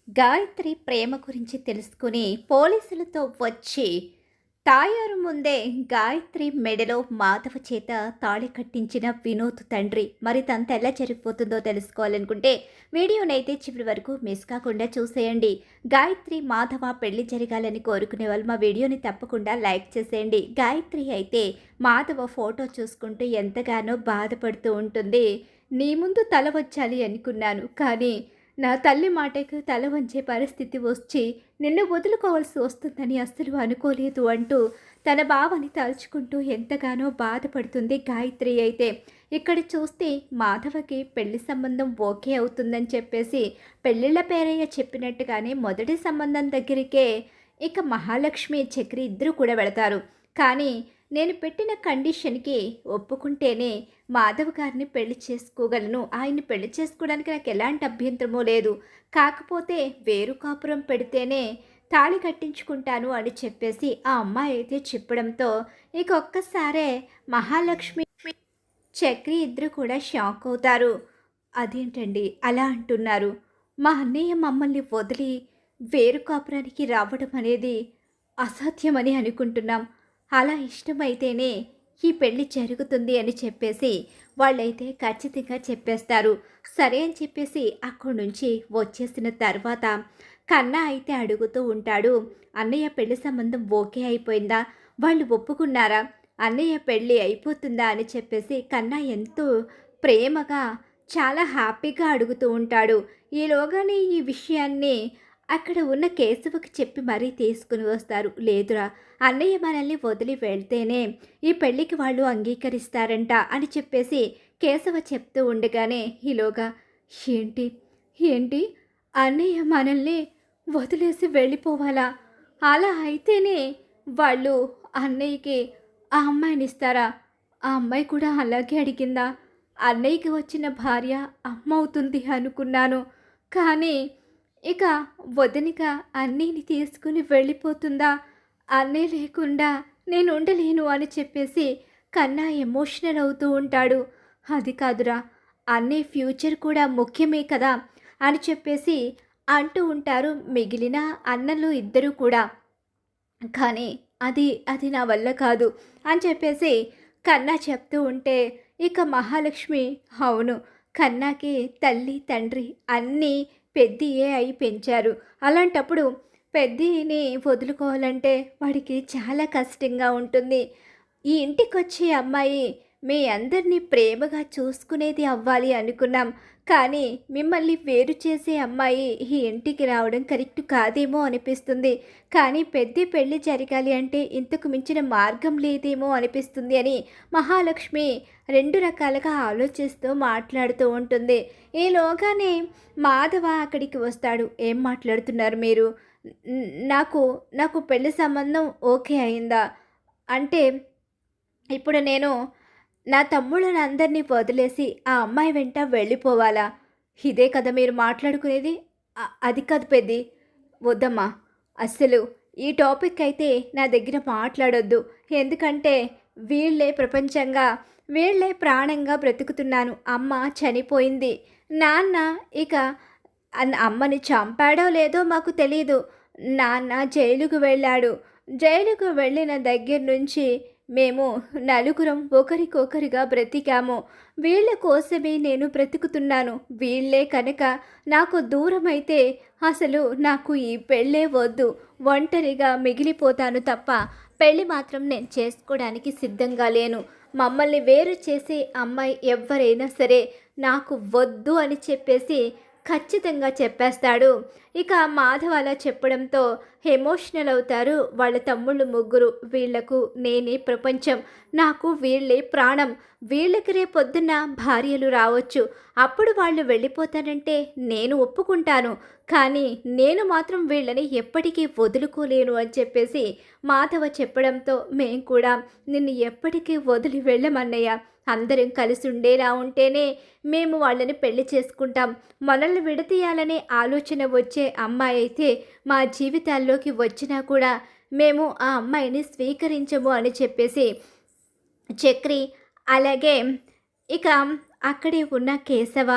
గాయత్రి ప్రేమ గురించి తెలుసుకుని పోలీసులతో వచ్చి తాయారు ముందే గాయత్రి మెడలో మాధవ చేత తాళి కట్టించిన వినోద్ తండ్రి. మరి తంత ఎలా జరిగిపోతుందో తెలుసుకోవాలనుకుంటే వీడియోనైతే చివరి వరకు మిస్ కాకుండా చూసేయండి. గాయత్రి మాధవ పెళ్లి జరగాలని కోరుకునే వాళ్ళు మా వీడియోని తప్పకుండా లైక్ చేసేయండి. గాయత్రి అయితే మాధవ ఫోటో చూసుకుంటూ ఎంతగానో బాధపడుతూ ఉంటుంది. నీ ముందు తల వచ్చాలి అనుకున్నాను, కానీ నా తల్లి మాటకు తల వంచే పరిస్థితి వచ్చి నిన్ను వదులుకోవాల్సి వస్తుందని అస్సలు అనుకోలేదు అంటూ తన బావని తలుచుకుంటూ ఎంతగానో బాధపడుతుంది గాయత్రి. అయితే ఇక్కడ చూస్తే మాధవకి పెళ్లి సంబంధం ఓకే అవుతుందని చెప్పేసి పెళ్ళిళ్ళ పేరయ్య చెప్పినట్టుగానే మొదటి సంబంధం దగ్గరికే ఇక మహాలక్ష్మి చక్రి ఇద్దరు కూడా వెళతారు. కానీ నేను పెట్టిన కండిషన్కి ఒప్పుకుంటేనే మాధవ్ గారిని పెళ్లి చేసుకోగలను, ఆయన్ని పెళ్లి చేసుకోవడానికి నాకు ఎలాంటి అభ్యంతరమూ లేదు, కాకపోతే వేరు కాపురం పెడితేనే తాళి కట్టించుకుంటాను అని చెప్పేసి ఆ అమ్మాయి అయితే చెప్పడంతో ఇక ఒక్కసారే మహాలక్ష్మి చక్రి ఇద్దరు కూడా షాక్ అవుతారు. అదేంటండి అలా అంటున్నారు? మా అన్నయ్య మమ్మల్ని వదిలి వేరు కాపురానికి రావడం అనేది అసాధ్యమని అనుకుంటున్నాం. అలా ఇష్టమైతేనే ఈ పెళ్ళి జరుగుతుంది అని చెప్పేసి వాళ్ళైతే ఖచ్చితంగా చెప్పేస్తారు. సరే అని చెప్పేసి అక్కడి నుంచి వచ్చేసిన తర్వాత కన్నా అయితే అడుగుతూ ఉంటాడు, అన్నయ్య పెళ్లి సంబంధం ఓకే అయిపోయిందా, వాళ్ళు ఒప్పుకున్నారా, అన్నయ్య పెళ్ళి అయిపోతుందా అని చెప్పేసి కన్నా ఎంతో ప్రేమగా చాలా హ్యాపీగా అడుగుతూ ఉంటాడు. ఈలోగానే ఈ విషయాన్ని అక్కడ ఉన్న కేశవకి చెప్పి మరీ తీసుకుని వస్తారు. లేదురా, అన్నయ్య మనల్ని వదిలి వెళ్తేనే ఈ పెళ్ళికి వాళ్ళు అంగీకరిస్తారంట అని చెప్పేసి కేశవ చెప్తూ ఉండగానే ఈలోగా ఏంటి ఏంటి అన్నయ్య మనల్ని వదిలేసి వెళ్ళిపోవాలా? అలా అయితేనే వాళ్ళు అన్నయ్యకి ఆ అమ్మాయిని ఇస్తారా? ఆ అమ్మాయి కూడా అలాగే అడిగిందా? అన్నయ్యకి వచ్చిన భార్య అమ్మ అవుతుంది అనుకున్నాను, కానీ ఇక వదినిక అన్నీని తీసుకుని వెళ్ళిపోతుందా? అన్నీ లేకుండా నేను ఉండలేను అని చెప్పేసి కన్నా ఎమోషనల్ అవుతూ ఉంటాడు. అది కాదురా, అన్నీ ఫ్యూచర్ కూడా ముఖ్యమే కదా అని చెప్పేసి అంటూ ఉంటారు మిగిలిన అన్నలు ఇద్దరు కూడా. కానీ అది అది నా వల్ల కాదు అని చెప్పేసి కన్నా చెప్తూ ఉంటే ఇక మహాలక్ష్మి, అవును, కన్నాకి తల్లి తండ్రి అన్నీ పెద్దియే అయి పెంచారు. అలాంటప్పుడు పెద్దిని వదులుకోవాలంటే వాడికి చాలా కష్టంగా ఉంటుంది. ఈ ఇంటికొచ్చే అమ్మాయి మీ అందరినీ ప్రేమగా చూసుకునేది అవ్వాలి అనుకున్నాం, కానీ మిమ్మల్ని వేరు చేసే అమ్మాయి ఈ ఇంటికి రావడం కరెక్ట్ కాదేమో అనిపిస్తుంది. కానీ పెద్ద పెళ్ళి జరగాలి అంటే ఇంతకు మించిన మార్గం లేదేమో అనిపిస్తుంది అని మహాలక్ష్మి రెండు రకాలుగా ఆలోచిస్తూ మాట్లాడుతూ ఉంటుంది. ఈలోగానే మాధవ అక్కడికి వస్తాడు. ఏం మాట్లాడుతున్నారు మీరు? నాకు నాకు పెళ్లి సంబంధం ఓకే అయిందా అంటే ఇప్పుడు నేను నా తమ్ముళ్ళని అందరినీ వదిలేసి ఆ అమ్మాయి వెంట వెళ్ళిపోవాలా? ఇదే కదా మీరు మాట్లాడుకునేది? అది కాదు పెద్ది, వద్దమ్మా, అస్సలు ఈ టాపిక్ అయితే నా దగ్గర మాట్లాడొద్దు. ఎందుకంటే వీళ్ళే ప్రపంచంగా, వీళ్ళే ప్రాణంగా బ్రతుకుతున్నాను. అమ్మ చనిపోయింది, నాన్న ఇక అమ్మని చంపాడో లేదో మాకు తెలీదు. నాన్న జైలుకు వెళ్ళాడు. జైలుకు వెళ్ళిన దగ్గర నుంచి మేము నలుగురం ఒకరికొకరిగా బ్రతికాము. వీళ్ళ కోసమే నేను బ్రతుకుతున్నాను. వీళ్ళే కనుక నాకు దూరమైతే అసలు నాకు ఈ పెళ్ళే వద్దు. ఒంటరిగా మిగిలిపోతాను తప్ప పెళ్ళి మాత్రం నేను చేసుకోవడానికి సిద్ధంగా లేను. మమ్మల్ని వేరు చేసే అమ్మాయి ఎవ్వరైనా సరే నాకు వద్దు అని చెప్పేసి ఖచ్చితంగా చెప్పేస్తాడు. ఇక మాధవ్ అలా చెప్పడంతో ఎమోషనల్ అవుతారు వాళ్ళ తమ్ముళ్ళు ముగ్గురు. వీళ్లకు నేనే ప్రపంచం, నాకు వీళ్ళే ప్రాణం. వీళ్ళకి రేపొద్దున్న భార్యలు రావచ్చు, అప్పుడు వాళ్ళు వెళ్ళిపోతానంటే నేను ఒప్పుకుంటాను, కానీ నేను మాత్రం వీళ్ళని ఎప్పటికీ వదులుకోలేను అని చెప్పేసి మాధవ చెప్పడంతో మేం కూడా నిన్ను ఎప్పటికీ వదిలి వెళ్ళమన్నయ్య, అందరం కలిసి ఉండేలా ఉంటేనే మేము వాళ్ళని పెళ్లి చేసుకుంటాం. మనల్ని విడతీయాలనే ఆలోచన వచ్చే అమ్మాయి అయితే మా జీవితాల్లోకి వచ్చినా కూడా మేము ఆ అమ్మాయిని స్వీకరించము అని చెప్పేసి చక్రి, అలాగే ఇక అక్కడే ఉన్న కేశవ,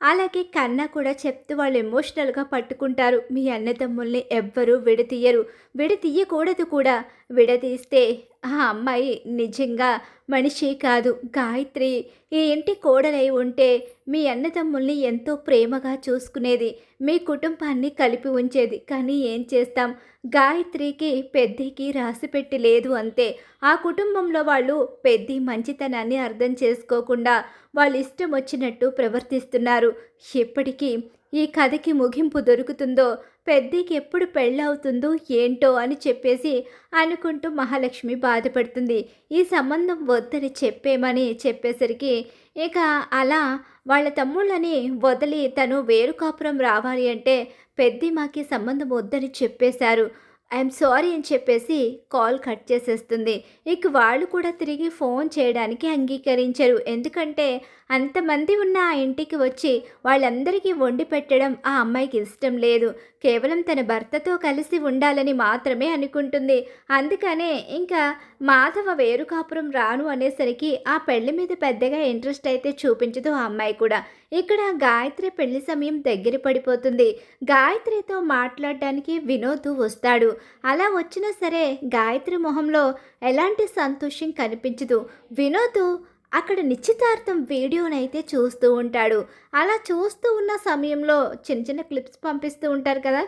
అలాగే కన్నా కూడా చెప్తూ వాళ్ళు ఎమోషనల్‌గా పట్టుకుంటారు. మీ అన్నదమ్ముల్ని ఎవ్వరూ విడదీయరు. విడదీయకూడదు కూడా. విడదీస్తే ఆ అమ్మాయి నిజంగా మనిషి కాదు. గాయత్రి ఈ ఇంటి కోడలై ఉంటే మీ అన్నదమ్ముల్ని ఎంతో ప్రేమగా చూసుకునేది. మీ కుటుంబాన్ని కలిపి ఉంచేది. కానీ ఏం చేస్తాం? గాయత్రికి పెద్దికి రాసిపెట్టి లేదు అంతే. ఆ కుటుంబంలో వాళ్ళు పెద్ది మంచితనాన్ని అర్థం చేసుకోకుండా వాళ్ళిష్టం వచ్చినట్టు ప్రవర్తిస్తున్నారు. ఎప్పటికీ ఈ కథకి ముగింపు దొరుకుతుందో, పెద్దికి ఎప్పుడు పెళ్ళవుతుందో ఏంటో అని చెప్పేసి అనుకుంటూ మహాలక్ష్మి బాధపడుతుంది. ఈ సంబంధం వద్దని చెప్పేమని చెప్పేసరికి ఇక అలా వాళ్ళ తమ్ముళ్ళని వదిలి తను వేరు కాపురం రావాలి అంటే పెద్ది మాకి సంబంధం వద్దని చెప్పేశారు. ఐఎమ్ సారీ అని చెప్పేసి కాల్ కట్ చేసేస్తుంది. ఇక వాళ్ళు కూడా తిరిగి ఫోన్ చేయడానికి అంగీకరించరు. ఎందుకంటే అంతమంది ఉన్న ఆ ఇంటికి వచ్చి వాళ్ళందరికీ వండి పెట్టడం ఆ అమ్మాయికి ఇష్టం లేదు. కేవలం తన భర్తతో కలిసి ఉండాలని మాత్రమే అనుకుంటుంది. అందుకనే ఇంకా మాధవ వేరు కాపురం రాను అనేసరికి ఆ పెళ్లి మీద పెద్దగా ఇంట్రెస్ట్ అయితే చూపించదు ఆ అమ్మాయి కూడా. ఇక్కడ గాయత్రి పెళ్లి సమయం దగ్గర పడిపోతుంది. గాయత్రితో మాట్లాడడానికి వినోద్ వస్తాడు. అలా వచ్చినా సరే గాయత్రి మొహంలో ఎలాంటి సంతోషం కనిపించదు. వినోద్ అక్కడ నిశ్చితార్థం వీడియోనైతే చూస్తూ ఉంటాడు. అలా చూస్తూ ఉన్న సమయంలో చిన్న చిన్న క్లిప్స్ పంపిస్తూ ఉంటారు కదా!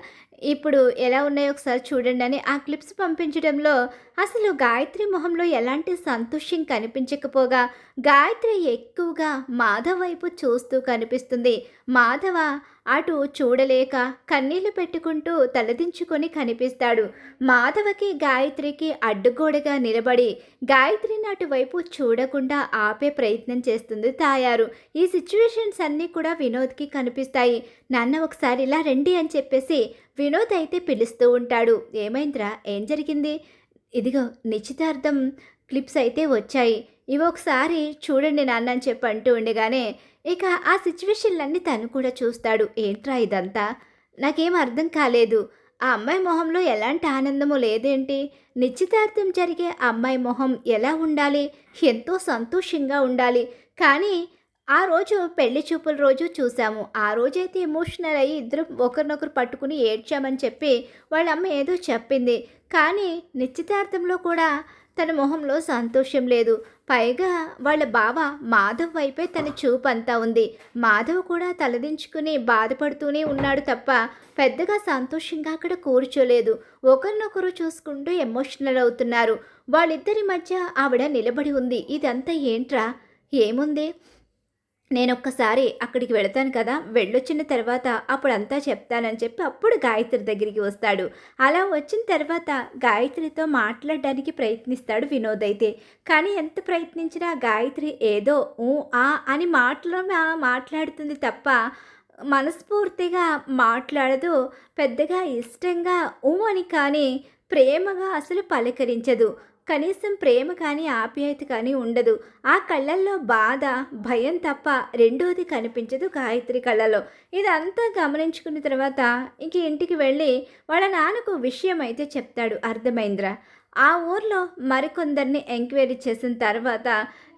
ఇప్పుడు ఎలా ఉన్నాయో ఒకసారి చూడండి అని ఆ క్లిప్స్ పంపించడంలో అసలు గాయత్రి మొహంలో ఎలాంటి సంతోషం కనిపించకపోగా గాయత్రి ఎక్కువగా మాధవ్ వైపు చూస్తూ కనిపిస్తుంది. మాధవ అటు చూడలేక కన్నీళ్లు పెట్టుకుంటూ తలదించుకొని కనిపిస్తాడు. మాధవకి గాయత్రికి అడ్డుగోడగా నిలబడి గాయత్రిని అటువైపు చూడకుండా ఆపే ప్రయత్నం చేస్తుంది తాయారు. ఈ సిచ్యువేషన్స్ అన్నీ కూడా వినోద్కి కనిపిస్తాయి. నాన్న ఒకసారి ఇలా రండి అని చెప్పేసి వినోద్ అయితే పిలుస్తూ ఉంటాడు. ఏమైందిరా, ఏం జరిగింది? ఇదిగో నిశ్చితార్థం క్లిప్స్ అయితే వచ్చాయి, ఇవి ఒకసారి చూడండి నాన్న అని చెప్పి అంటూ ఉండగానే ఇక ఆ సిచ్యువేషన్లన్నీ తను కూడా చూస్తాడు. ఏంట్రా ఇదంతా? నాకేం అర్థం కాలేదు. ఆ అమ్మాయి మొహంలో ఎలాంటి ఆనందము లేదేంటి? నిశ్చితార్థం జరిగే అమ్మాయి మొహం ఎలా ఉండాలి? ఎంతో సంతోషంగా ఉండాలి. కానీ ఆ రోజు పెళ్లి చూపుల రోజు చూసాము. ఆ రోజైతే ఎమోషనల్ అయ్యి ఇద్దరు ఒకరినొకరు పట్టుకుని ఏడ్చామని చెప్పి వాళ్ళ అమ్మ ఏదో చెప్పింది. కానీ నిశ్చితార్థంలో కూడా తన మొహంలో సంతోషం లేదు. పైగా వాళ్ళ బావ మాధవ్ వైపే తన చూపు అంతా ఉంది. మాధవ్ కూడా తలదించుకుని బాధపడుతూనే ఉన్నాడు తప్ప పెద్దగా సంతోషంగా అక్కడ కూర్చోలేదు. ఒకరినొకరు చూసుకుంటూ ఎమోషనల్ అవుతున్నారు. వాళ్ళిద్దరి మధ్య ఆవిడ నిలబడి ఉంది. ఇదంతా ఏంట్రా? ఏముంది? నేనొక్కసారి అక్కడికి వెళతాను కదా, వెళ్ళొచ్చిన తర్వాత అప్పుడంతా చెప్తానని చెప్పి అప్పుడు గాయత్రి దగ్గరికి వస్తాడు. అలా వచ్చిన తర్వాత గాయత్రితో మాట్లాడడానికి ప్రయత్నిస్తాడు వినోద్ అయితే. కానీ ఎంత ప్రయత్నించినా గాయత్రి ఏదో ఆ అని మాట్లాడుతుంది తప్ప మనస్ఫూర్తిగా మాట్లాడదు. పెద్దగా ఇష్టంగా అని కానీ ప్రేమగా అసలు పలకరించదు. కనీసం ప్రేమ కానీ ఆప్యాయత కానీ ఉండదు. ఆ కళ్ళల్లో బాధ, భయం తప్ప రెండోది కనిపించదు గాయత్రి కళ్ళలో. ఇదంతా గమనించుకున్న తర్వాత ఇంక ఇంటికి వెళ్ళి వాళ్ళ నాన్నకు విషయం అయితే చెప్తాడు. అర్థమైందిరా, ఆ ఊర్లో మరికొందరిని ఎంక్వైరీ చేసిన తర్వాత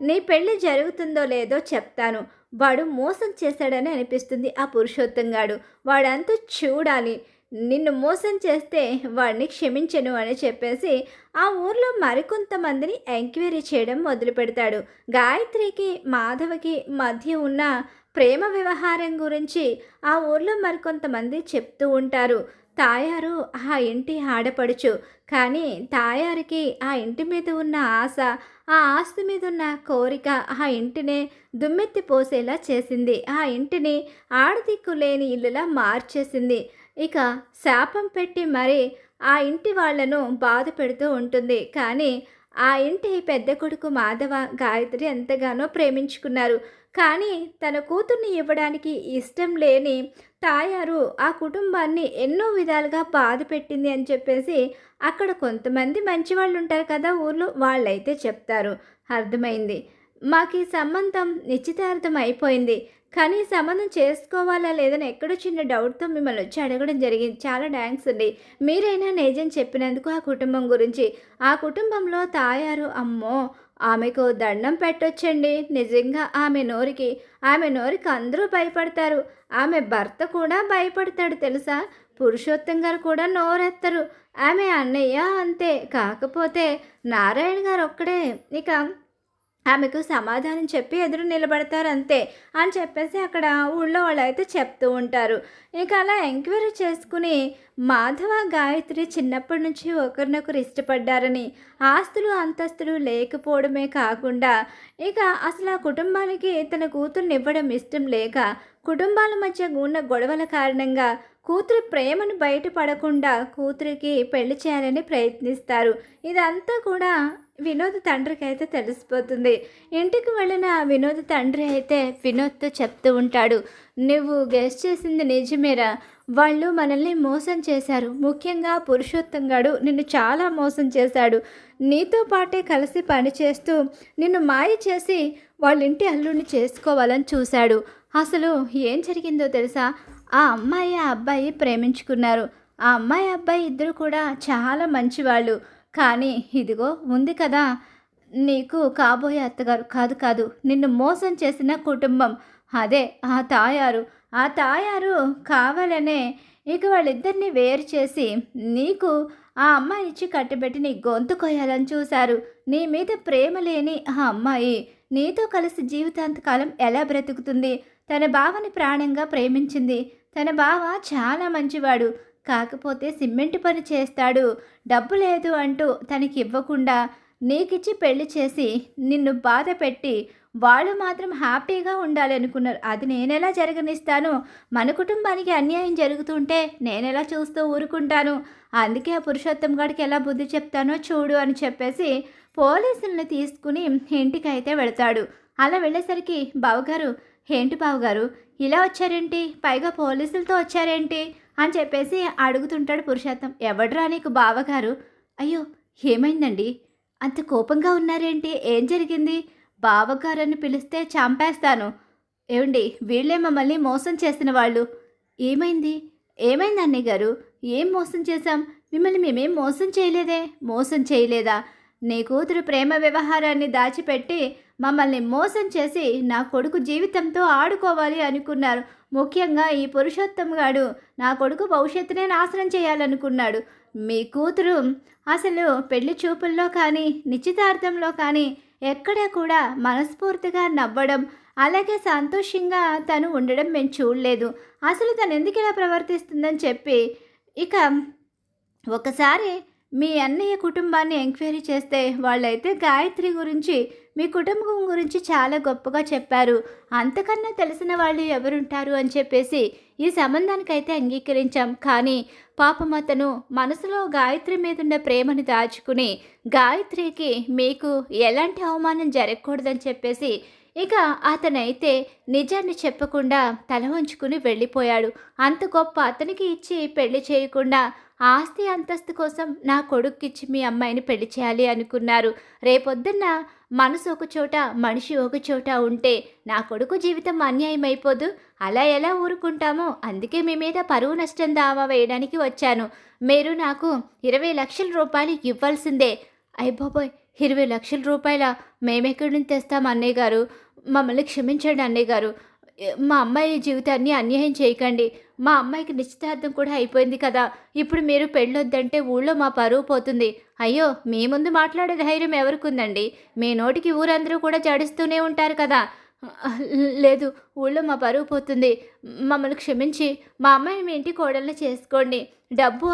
నీ పెళ్ళి జరుగుతుందో లేదో చెప్తాను. వాడు మోసం చేశాడని అనిపిస్తుంది ఆ పురుషోత్తం గాడు. వాడంతా చూడాలి. నిన్ను మోసం చేస్తే వాడిని క్షమించను అని చెప్పేసి ఆ ఊర్లో మరికొంతమందిని ఎంక్వైరీ చేయడం మొదలు పెడతాడు. గాయత్రికి మాధవకి మధ్య ఉన్న ప్రేమ వ్యవహారం గురించి ఆ ఊర్లో మరికొంతమంది చెప్తూ ఉంటారు. తాయారు ఆ ఇంటి ఆడపడుచు. కానీ తాయారికి ఆ ఇంటి మీద ఉన్న ఆశ, ఆ ఆస్తి మీద ఉన్న కోరిక ఆ ఇంటినే దుమ్మెత్తి పోసేలా చేసింది. ఆ ఇంటిని ఆడదిక్కు లేని ఇల్లులా మార్చేసింది. ఇక శాపం పెట్టి మరి ఆ ఇంటి వాళ్లను బాధ పెడుతూ ఉంటుంది. కానీ ఆ ఇంటి పెద్ద కొడుకు మాధవ గాయత్రి ఎంతగానో ప్రేమించుకున్నారు. కానీ తన కూతుర్ని ఇవ్వడానికి ఇష్టం లేని తాయారు ఆ కుటుంబాన్ని ఎన్నో విధాలుగా బాధ పెట్టింది అని చెప్పేసి అక్కడ కొంతమంది మంచివాళ్ళు ఉంటారు కదా ఊర్లో, వాళ్ళైతే చెప్తారు. అర్థమైంది, మాకు ఈ సంబంధం నిశ్చితార్థం అయిపోయింది. కానీ ఈ సంబంధం చేసుకోవాలా లేదని ఎక్కడో చిన్న డౌట్తో మిమ్మల్ని వచ్చి అడగడం జరిగింది. చాలా థ్యాంక్స్ అండి. మీరైనా నిజం చెప్పినందుకు ఆ కుటుంబం గురించి. ఆ కుటుంబంలో తాయారు అమ్మో ఆమెకు దండం పెట్టొచ్చండి. నిజంగా ఆమె నోరికి అందరూ భయపడతారు. ఆమె భర్త కూడా భయపడతాడు తెలుసా? పురుషోత్తం గారు కూడా నోరెత్తరు. ఆమె అన్నయ్య అంతే. కాకపోతే నారాయణ గారు ఒక్కడే ఇక ఆమెకు సమాధానం చెప్పి ఎదురు నిలబడతారంతే అని చెప్పేసి అక్కడ ఊళ్ళో వాళ్ళైతే చెప్తూ ఉంటారు. ఇక అలా ఎంక్వైరీ చేసుకుని మాధవ, గాయత్రి చిన్నప్పటి నుంచి ఒకరినొకరు ఇష్టపడ్డారని, ఆస్తులు అంతస్తులు లేకపోవడమే కాకుండా ఇక అసలు ఆ కుటుంబానికి తన కూతుర్ని ఇవ్వడం ఇష్టం లేక, కుటుంబాల మధ్య ఉన్న గొడవల కారణంగా కూతురి ప్రేమను బయటపడకుండా కూతురికి పెళ్లి చేయాలని ప్రయత్నిస్తారు. ఇదంతా కూడా వినోద్ తండ్రికి అయితే తెలిసిపోతుంది. ఇంటికి వెళ్ళిన వినోద్ తండ్రి అయితే వినోద్తో చెప్తూ ఉంటాడు, నువ్వు గెస్ చేసింది నిజమేరా, వాళ్ళు మనల్ని మోసం చేశారు. ముఖ్యంగా పురుషోత్తం గాడు నిన్ను చాలా మోసం చేశాడు. నీతో పాటే కలిసి పనిచేస్తూ నిన్ను మాయ చేసి వాళ్ళ ఇంటి అల్లుడిని చేసుకోవాలని చూశాడు. అసలు ఏం జరిగిందో తెలుసా? ఆ అమ్మాయి ఆ అబ్బాయి ప్రేమించుకున్నారు. ఆ అమ్మాయి అబ్బాయి ఇద్దరు కూడా చాలా మంచివాళ్ళు. కానీ ఇదిగో ఉంది కదా నీకు కాబోయే అత్తగారు, కాదు నిన్ను మోసం చేసిన కుటుంబం, అదే ఆ తాయారు కావాలనే ఇక వాళ్ళిద్దరిని వేరు చేసి నీకు ఆ అమ్మాయినిచ్చి కట్టబెట్టి నీ గొంతు కొయ్యాలని చూశారు. నీ మీద ప్రేమ లేని ఆ అమ్మాయి నీతో కలిసి జీవితాంతకాలం ఎలా బ్రతుకుతుంది? తన బావని ప్రాణంగా ప్రేమించింది. తన బావ చాలా మంచివాడు, కాకపోతే సిమెంట్ పని చేస్తాడు. డబ్బు లేదు అంటూ తనకి ఇవ్వకుండా నీకిచ్చి పెళ్లి చేసి నిన్ను బాధ పెట్టి వాళ్ళు మాత్రం హ్యాపీగా ఉండాలనుకున్నారు. అది నేనెలా జరగనిస్తాను? మన కుటుంబానికి అన్యాయం జరుగుతుంటే నేనెలా చూస్తూ ఊరుకుంటాను? అందుకే ఆ పురుషోత్తం గారికి ఎలా బుద్ధి చెప్తానో చూడు అని చెప్పేసి పోలీసుల్ని తీసుకుని ఇంటికైతే వెళతాడు. అలా వెళ్ళేసరికి బావగారు, ఏంటి బావగారు ఇలా వచ్చారేంటి? పైగా పోలీసులతో వచ్చారేంటి అని చెప్పేసి అడుగుతుంటాడు పురుషోత్తం. ఎవడ్రా నీకు బావగారు? అయ్యో ఏమైందండి? అంత కోపంగా ఉన్నారేంటి? ఏం జరిగింది? బావగారని పిలిస్తే చంపేస్తాను. ఏమండి వీళ్ళే మమ్మల్ని మోసం చేసిన వాళ్ళు. ఏమైంది అన్నయ్య గారు? ఏం మోసం చేశాం? మిమ్మల్ని మేమేం మోసం చేయలేదే. మోసం చేయలేదా? నీ కూతురు ప్రేమ వ్యవహారాన్ని దాచిపెట్టి మమ్మల్ని మోసం చేసి నా కొడుకు జీవితంతో ఆడుకోవాలి అనుకున్నారు. ముఖ్యంగా ఈ పురుషోత్తం గాడు నా కొడుకు భవిష్యత్తునే నాశనం చేయాలనుకున్నాడు. మీ కూతురు అసలు పెళ్లి చూపుల్లో కానీ నిశ్చితార్థంలో కానీ ఎక్కడా కూడా మనస్ఫూర్తిగా నవ్వడం, అలాగే సంతోషంగా తను ఉండడం మేము చూడలేదు. అసలు తను ఎందుకు ఇలా ప్రవర్తిస్తుందని చెప్పి ఇక ఒకసారి మీ అన్నయ్య కుటుంబాన్ని ఎంక్వైరీ చేస్తే వాళ్ళైతే గాయత్రి గురించి, మీ కుటుంబం గురించి చాలా గొప్పగా చెప్పారు. అంతకన్నా తెలిసిన వాళ్ళు ఎవరుంటారు అని చెప్పేసి ఈ సంబంధానికైతే అంగీకరించాం. కానీ పాపం అతను మనసులో గాయత్రి మీదున్న ప్రేమను దాచుకుని గాయత్రికి మీకు ఎలాంటి అవమానం జరగకూడదని చెప్పేసి ఇక అతనైతే నిజాన్ని చెప్పకుండా తల ఉంచుకుని వెళ్ళిపోయాడు. అంత గొప్ప అతనికి ఇచ్చి పెళ్లి చేయకుండా ఆస్తి అంతస్తు కోసం నా కొడుక్కిచ్చి మీ అమ్మాయిని పెళ్లి చేయాలి అనుకున్నారు. రేపొద్దున్న మనసు ఒక చోట మనిషి ఒక చోట ఉంటే నా కొడుకు జీవితం అన్యాయం అయిపోదు. అలా ఎలా ఊరుకుంటామో? అందుకే మీ మీద పరువు నష్టం దావా వేయడానికి వచ్చాను. మీరు నాకు 20 లక్షల రూపాయలు ఇవ్వాల్సిందే. అయ్యబాబోయ్, 20 లక్షల రూపాయల? మేమెక్కడి నుంచి తెస్తాం అన్నయ్య గారు? మమ్మల్ని క్షమించండి అన్నయ్య గారు. మా అమ్మాయి జీవితాన్ని అన్యాయం చేయకండి. మా అమ్మాయికి నిశ్చితార్థం కూడా అయిపోయింది కదా. ఇప్పుడు మీరు పెళ్ళొద్దంటే ఊళ్ళో మా పరువు పోతుంది. అయ్యో, మీ ముందు మాట్లాడే ధైర్యం ఎవరికుందండి? మీ నోటికి ఊరందరూ కూడా జడుస్తూనే ఉంటారు కదా. లేదు, ఊళ్ళో మా పరువు పోతుంది. మమ్మల్ని క్షమించి మా అమ్మాయిని మీ ఇంటి కోడల్ని చేసుకోండి.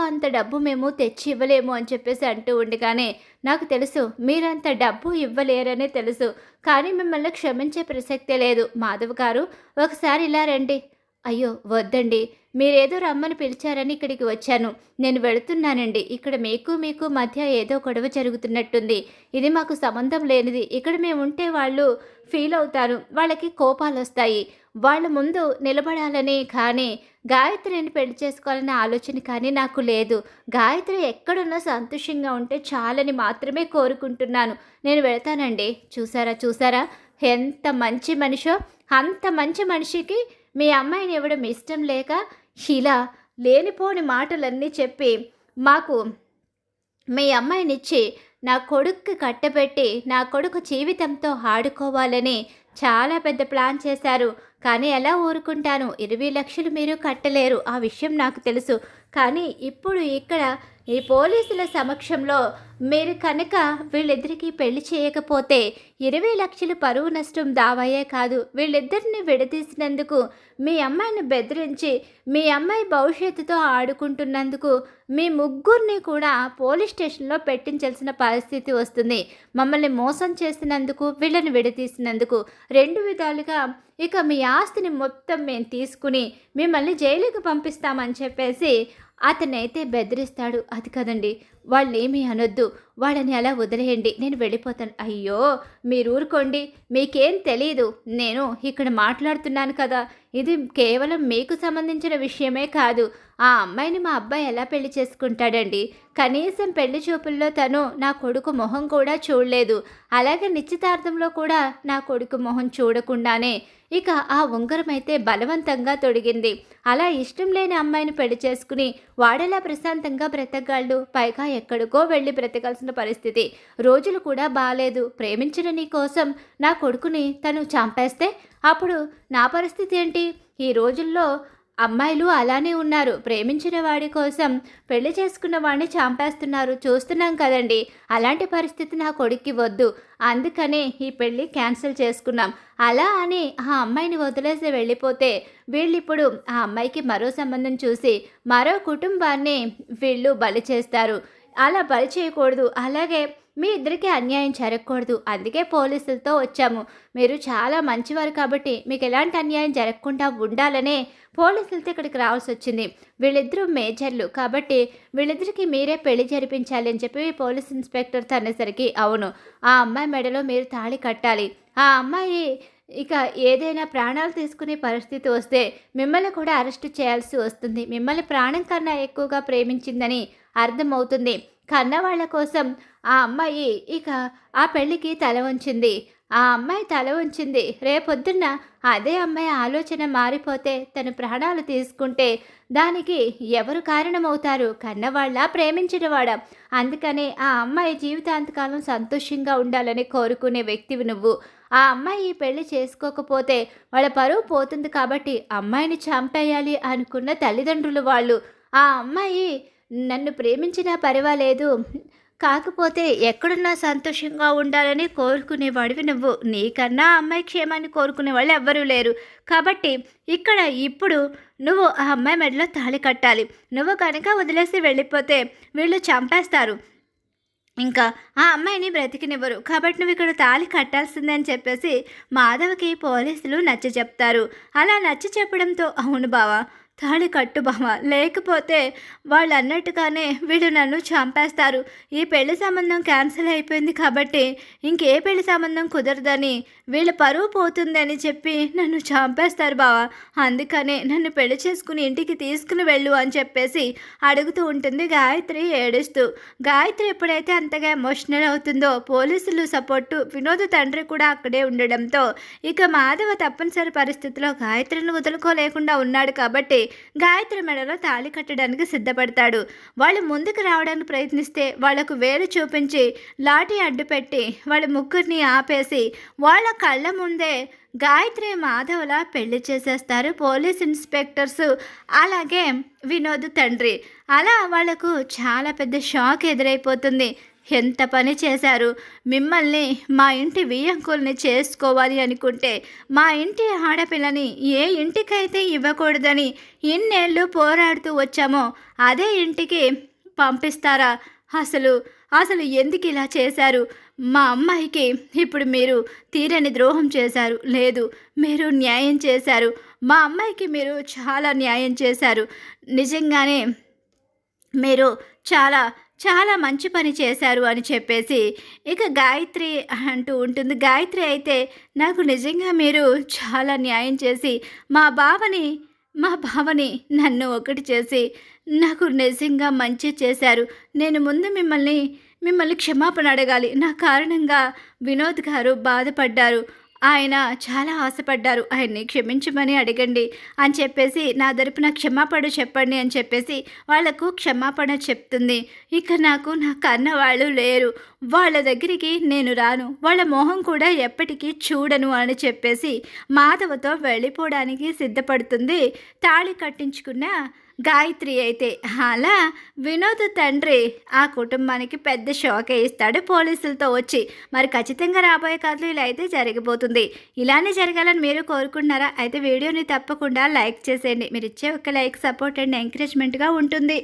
అంత డబ్బు మేము తెచ్చి ఇవ్వలేము అని చెప్పేసి అంటూ ఉండగానే, నాకు తెలుసు మీరంత డబ్బు ఇవ్వలేరనే తెలుసు, కానీ మిమ్మల్ని క్షమించే ప్రసక్తే లేదు. మాధవ్ గారు, ఒకసారి ఇలా రండి. అయ్యో వద్దండి, మీరేదో రమ్మని పిలిచారని ఇక్కడికి వచ్చాను. నేను వెళుతున్నానండి. ఇక్కడ మీకు మధ్య ఏదో గొడవ జరుగుతున్నట్టుంది. ఇది మాకు సంబంధం లేనిది. ఇక్కడ మేము ఉంటే వాళ్ళు ఫీల్ అవుతారు, వాళ్ళకి కోపాలు వస్తాయి. వాళ్ళ ముందు నిలబడాలని కానీ గాయత్రిని పెళ్లి చేసుకోవాలనే ఆలోచన కానీ నాకు లేదు. గాయత్రి ఎక్కడున్నా సంతోషంగా ఉంటే చాలని మాత్రమే కోరుకుంటున్నాను. నేను వెళ్తానండి. చూసారా ఎంత మంచి మనిషో? అంత మంచి మనిషికి మీ అమ్మాయిని ఇవ్వడం ఇష్టం లేక ఇలా లేనిపోని మాటలన్నీ చెప్పి మాకు మీ అమ్మాయినిచ్చి నా కొడుక్కి కట్టబెట్టి నా కొడుకు జీవితంతో ఆడుకోవాలని చాలా పెద్ద ప్లాన్ చేశారు. కానీ ఎలా ఊరుకుంటాను? 20,00,000 మీరు కట్టలేరు. ఆ విషయం నాకు తెలుసు. కానీ ఇప్పుడు ఇక్కడ ఈ పోలీసుల సమక్షంలో మీరు కనుక వీళ్ళిద్దరికీ పెళ్లి చేయకపోతే 20,00,000 పరువు నష్టం దావాయే కాదు, వీళ్ళిద్దరిని విడదీసినందుకు, మీ అమ్మాయిని బెదిరించి మీ అమ్మాయి భవిష్యత్తుతో ఆడుకుంటున్నందుకు మీ ముగ్గురిని కూడా పోలీస్ స్టేషన్లో పెట్టించాల్సిన పరిస్థితి వస్తుంది. మమ్మల్ని మోసం చేసినందుకు, వీళ్ళని విడదీసినందుకు 2 విధాలుగా ఇక మీ ఆస్తిని మొత్తం మేము తీసుకుని మిమ్మల్ని జైలుకి పంపిస్తామని చెప్పేసి అతనైతే బెదిరిస్తాడు. అది కదండి, వాళ్ళేమీ అనొద్దు, వాళ్ళని అలా వదిలేయండి, నేను వెళ్ళిపోతాను. అయ్యో మీరు ఊరుకోండి, మీకేం తెలీదు, నేను ఇక్కడ మాట్లాడుతున్నాను కదా, ఇది కేవలం మీకు సంబంధించిన విషయమే కాదు. ఆ అమ్మాయిని మా అబ్బాయి ఎలా పెళ్లి చేసుకుంటాడండి? కనీసం పెళ్లి చూపుల్లో తను నా కొడుకు మొహం కూడా చూడలేదు. అలాగే నిశ్చితార్థంలో కూడా నా కొడుకు మొహం చూడకుండానే ఇక ఆ ఉంగరం అయితే బలవంతంగా తొడిగింది. అలా ఇష్టం లేని అమ్మాయిని పెళ్లి చేసుకుని వాడెలా ప్రశాంతంగా బ్రతకగలడు? పైగా ఎక్కడికో వెళ్ళి బ్రతకాల్సిన పరిస్థితి. రోజులు కూడా బాలేదు. ప్రేమించిన నీ కోసం నా కొడుకుని తను చంపేస్తే అప్పుడు నా పరిస్థితి ఏంటి? ఈ రోజుల్లో అమ్మాయిలు అలానే ఉన్నారు. ప్రేమించిన వాడి కోసం పెళ్లి చేసుకున్న వాడిని చంపేస్తున్నారు. చూస్తున్నాం కదండి. అలాంటి పరిస్థితి నా కొడుక్కి వద్దు. అందుకనే ఈ పెళ్ళి క్యాన్సిల్ చేసుకున్నాం. అలా అని ఆ అమ్మాయిని వదిలేసి వెళ్ళిపోతే వీళ్ళిప్పుడు ఆ అమ్మాయికి మరో సంబంధం చూసి మరో కుటుంబాన్ని వీళ్ళు బలి చేస్తారు. అలా బలి చేయకూడదు. అలాగే మీ ఇద్దరికి అన్యాయం జరగకూడదు. అందుకే పోలీసులతో వచ్చాము. మీరు చాలా మంచివారు కాబట్టి మీకు ఎలాంటి అన్యాయం జరగకుండా ఉండాలనే పోలీసులతో ఇక్కడికి రావాల్సి వచ్చింది. వీళ్ళిద్దరూ మేజర్లు కాబట్టి వీళ్ళిద్దరికి మీరే పెళ్లి జరిపించాలి అని చెప్పి పోలీస్ ఇన్స్పెక్టర్ అనేసరికి, అవును, ఆ అమ్మాయి మెడలో మీరు తాళి కట్టాలి. ఆ అమ్మాయి ఇక ఏదైనా ప్రాణాలు తీసుకునే పరిస్థితి వస్తే మిమ్మల్ని కూడా అరెస్ట్ చేయాల్సి వస్తుంది. మిమ్మల్ని ప్రాణం కన్నా ఎక్కువగా ప్రేమించిందని అర్థమవుతుంది. కన్నవాళ్ల కోసం ఆ అమ్మాయి ఇక ఆ పెళ్ళికి తల వంచింది. ఆ అమ్మాయి తల వంచింది. రేపొద్దున్న అదే అమ్మాయి ఆలోచన మారిపోతే, తన ప్రాణాలు తీసుకుంటే దానికి ఎవరు కారణమవుతారు? కన్నవాళ్ళ, ప్రేమించినవాడా? అందుకనే ఆ అమ్మాయి జీవితాంతకాలం సంతోషంగా ఉండాలని కోరుకునే వ్యక్తివి నువ్వు. ఆ అమ్మాయి పెళ్లి చేసుకోకపోతే వాళ్ళ పరువు పోతుంది కాబట్టి అమ్మాయిని చంపేయాలి అనుకున్న తల్లిదండ్రులు వాళ్ళు. ఆ అమ్మాయి నన్ను ప్రేమించినా పర్వాలేదు, కాకపోతే ఎక్కడున్నా సంతోషంగా ఉండాలని కోరుకునేవాడివి నువ్వు. నీకన్నా అమ్మాయి క్షేమాన్ని కోరుకునే వాళ్ళు ఎవ్వరూ లేరు. కాబట్టి ఇక్కడ ఇప్పుడు నువ్వు ఆ అమ్మాయి మెడలో తాళి కట్టాలి. నువ్వు కనుక వదిలేసి వెళ్ళిపోతే వీళ్ళు చంపేస్తారు, ఇంకా ఆ అమ్మాయిని బ్రతికినివ్వరు. కాబట్టి నువ్వు ఇక్కడ తాళి కట్టాల్సిందే అని చెప్పేసి మాధవ్కి పోలీసులు నచ్చ చెప్తారు. అలా నచ్చ చెప్పడంతో, అవును బావా, తాళి కట్టు బావ, లేకపోతే వాళ్ళు అన్నట్టుగానే వీళ్ళు నన్ను చంపేస్తారు. ఈ పెళ్లి సంబంధం క్యాన్సిల్ అయిపోయింది కాబట్టి ఇంకే పెళ్లి సంబంధం కుదరదని, వీళ్ళ పరువు పోతుందని చెప్పి నన్ను చంపేస్తారు బావ. అందుకనే నన్ను పెళ్లి చేసుకుని ఇంటికి తీసుకుని వెళ్ళు అని చెప్పేసి అడుగుతూ ఉంటుంది గాయత్రి ఏడుస్తూ. గాయత్రి ఎప్పుడైతే అంతగా ఎమోషనల్ అవుతుందో, పోలీసులు సపోర్టు, వినోద్ తండ్రి కూడా అక్కడే ఉండడంతో ఇక మాధవ తప్పనిసరి పరిస్థితిలో గాయత్రిని వదులుకోలేకుండా ఉన్నాడు. కాబట్టి గాయత్రి మెడలో తాళి కట్టడానికి సిద్ధపడతాడు. వాళ్ళు ముందుకు రావడానికి ప్రయత్నిస్తే వాళ్లకు వేలు చూపించి లాఠీ అడ్డుపెట్టి వాళ్ళ ముగ్గురిని ఆపేసి వాళ్ళ కళ్ళ ముందే గాయత్రి మాధవలా పెళ్లి చేసేస్తారు పోలీస్ ఇన్స్పెక్టర్స్, అలాగే వినోద్ తండ్రి. అలా వాళ్లకు చాలా పెద్ద షాక్ ఎదురైపోతుంది. ఎంత పని చేశారు? మిమ్మల్ని మా ఇంటి వియ్యంకుల్ని చేసుకోవాలి అనుకుంటే మా ఇంటి ఆడపిల్లని ఏ ఇంటికైతే ఇవ్వకూడదని ఇన్నేళ్ళు పోరాడుతూ వచ్చామో అదే ఇంటికి పంపిస్తారా? అసలు అసలు ఎందుకు ఇలా చేశారు? మా అమ్మాయికి ఇప్పుడు మీరు తీరని ద్రోహం చేశారు. లేదు, మీరు న్యాయం చేశారు. మా అమ్మాయికి మీరు చాలా న్యాయం చేశారు. నిజంగానే మీరు చాలా చాలా మంచి పని చేశారు అని చెప్పేసి ఇక గాయత్రి అంటూ ఉంటుంది. గాయత్రి అయితే, నాకు నిజంగా మీరు చాలా న్యాయం చేసి మా బావని నన్ను ఒకటి చేసి నాకు నిజంగా మంచి చేశారు. నేను ముందు మిమ్మల్ని క్షమాపణ అడగాలి. నా కారణంగా వినోద్ గారు బాధపడ్డారు. ఆయన చాలా ఆశపడ్డారు. ఆయన్ని క్షమించమని అడగండి అని చెప్పేసి, నా తరపున క్షమాపణ చెప్పండి అని చెప్పేసి వాళ్లకు క్షమాపణ చెప్తుంది. ఇక నాకు నా కన్నవాళ్ళు లేరు. వాళ్ళ దగ్గరికి నేను రాను. వాళ్ళ మొహం కూడా ఎప్పటికీ చూడను అని చెప్పేసి మాధవతో వెళ్ళిపోవడానికి సిద్ధపడుతుంది తాళి కట్టించుకున్న గాయత్రి అయితే. అలా వినోద్ తండ్రి ఆ కుటుంబానికి పెద్ద షాకే ఇస్తాడు పోలీసులతో వచ్చి. మరి ఖచ్చితంగా రాబోయే కథలు ఇలా అయితే జరగబోతుంది. ఇలానే జరగాలని మీరు కోరుకుంటున్నారా? అయితే వీడియోని తప్పకుండా లైక్ చేసేయండి. మీరు ఇచ్చే ఒక లైక్ సపోర్ట్ అండ్ ఎంకరేజ్మెంట్గా ఉంటుంది.